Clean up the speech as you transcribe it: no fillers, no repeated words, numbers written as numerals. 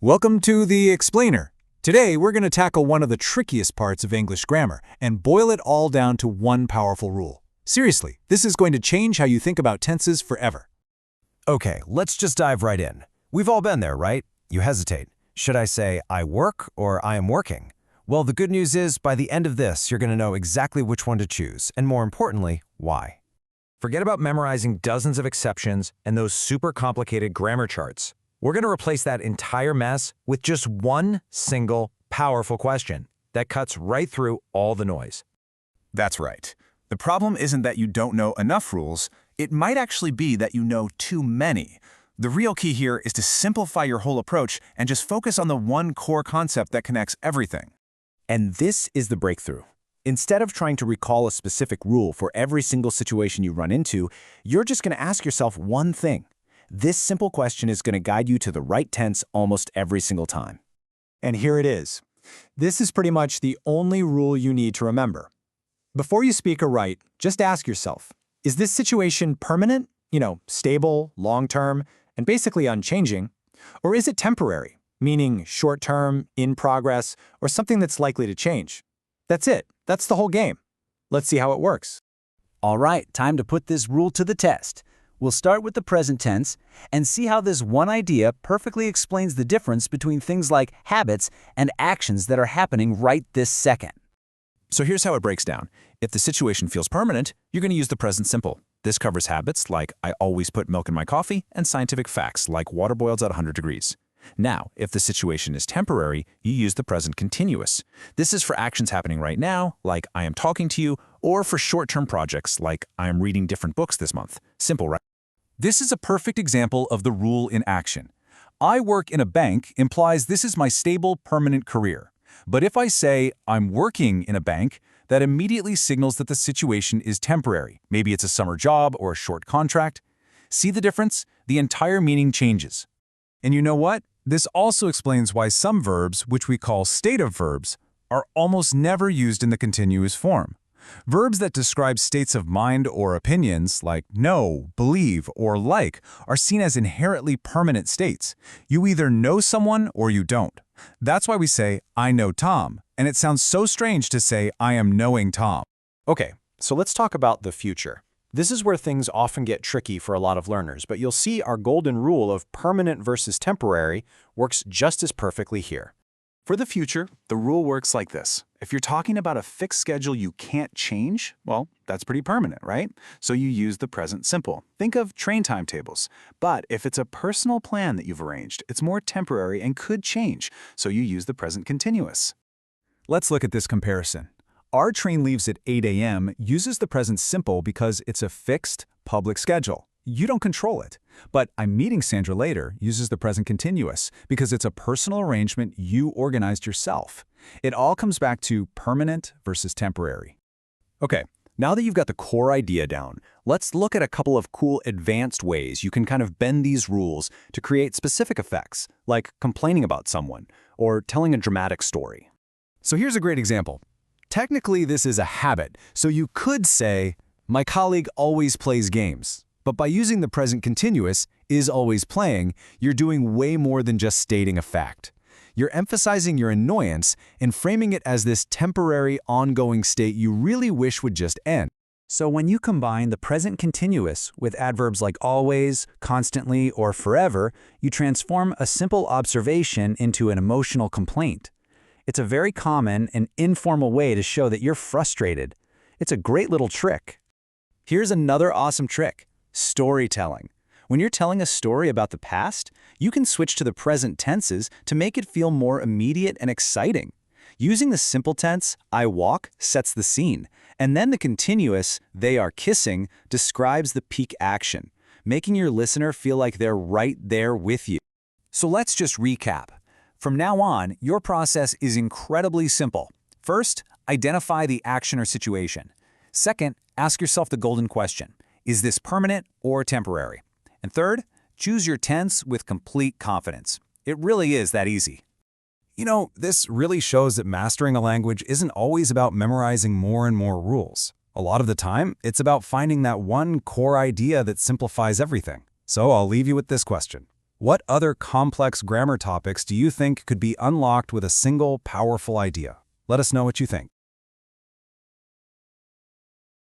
Welcome to The Explainer. Today, we're going to tackle one of the trickiest parts of English grammar and boil it all down to one powerful rule. Seriously, this is going to change how you think about tenses forever. Okay, let's just dive right in. We've all been there, right? You hesitate. Should I say I work or I am working? Well, the good news is by the end of this, you're going to know exactly which one to choose, and more importantly, why. Forget about memorizing dozens of exceptions and those super complicated grammar charts. We're going to replace that entire mess with just one single, powerful question that cuts right through all the noise. That's right. The problem isn't that you don't know enough rules. It might actually be that you know too many. The real key here is to simplify your whole approach and just focus on the one core concept that connects everything. And this is the breakthrough. Instead of trying to recall a specific rule for every single situation you run into, you're just going to ask yourself one thing. This simple question is going to guide you to the right tense almost every single time. And here it is. This is pretty much the only rule you need to remember. Before you speak or write, just ask yourself, is this situation permanent, stable, long-term, and basically unchanging? Or is it temporary, meaning short-term, in progress, or something that's likely to change? That's it. That's the whole game. Let's see how it works. All right, time to put this rule to the test. We'll start with the present tense and see how this one idea perfectly explains the difference between things like habits and actions that are happening right this second. So here's how it breaks down. If the situation feels permanent, you're going to use the present simple. This covers habits like I always put milk in my coffee and scientific facts like water boils at 100 degrees. Now, if the situation is temporary, you use the present continuous. This is for actions happening right now, like I am talking to you, or for short-term projects like I am reading different books this month. Simple, right? This is a perfect example of the rule in action. I work in a bank implies this is my stable, permanent career. But if I say I'm working in a bank, that immediately signals that the situation is temporary. Maybe it's a summer job or a short contract. See the difference? The entire meaning changes. And you know what? This also explains why some verbs, which we call stative verbs, are almost never used in the continuous form. Verbs that describe states of mind or opinions, like know, believe, or like, are seen as inherently permanent states. You either know someone or you don't. That's why we say, I know Tom, and it sounds so strange to say, I am knowing Tom. Okay, so let's talk about the future. This is where things often get tricky for a lot of learners, but you'll see our golden rule of permanent versus temporary works just as perfectly here. For the future, the rule works like this. If you're talking about a fixed schedule you can't change, well, that's pretty permanent, right? So you use the present simple. Think of train timetables. But if it's a personal plan that you've arranged, it's more temporary and could change, so you use the present continuous. Let's look at this comparison. Our train leaves at 8 a.m. uses the present simple because it's a fixed, public schedule. You don't control it. But I'm meeting Sandra later uses the present continuous because it's a personal arrangement you organized yourself. It all comes back to permanent versus temporary. Okay, now that you've got the core idea down, let's look at a couple of cool advanced ways you can kind of bend these rules to create specific effects, like complaining about someone or telling a dramatic story. So here's a great example. Technically, this is a habit, so you could say, my colleague always plays games. But by using the present continuous, is always playing, you're doing way more than just stating a fact. You're emphasizing your annoyance and framing it as this temporary, ongoing state you really wish would just end. So when you combine the present continuous with adverbs like always, constantly, or forever, you transform a simple observation into an emotional complaint. It's a very common and informal way to show that you're frustrated. It's a great little trick. Here's another awesome trick. Storytelling. When you're telling a story about the past, you can switch to the present tenses to make it feel more immediate and exciting. Using the simple tense, I walk, sets the scene, and then the continuous, they are kissing, describes the peak action, making your listener feel like they're right there with you. So let's just recap. From now on, your process is incredibly simple. First, identify the action or situation. Second, ask yourself the golden question. Is this permanent or temporary? And third, choose your tense with complete confidence. It really is that easy. This really shows that mastering a language isn't always about memorizing more and more rules. A lot of the time, it's about finding that one core idea that simplifies everything. So I'll leave you with this question. What other complex grammar topics do you think could be unlocked with a single powerful idea? Let us know what you think.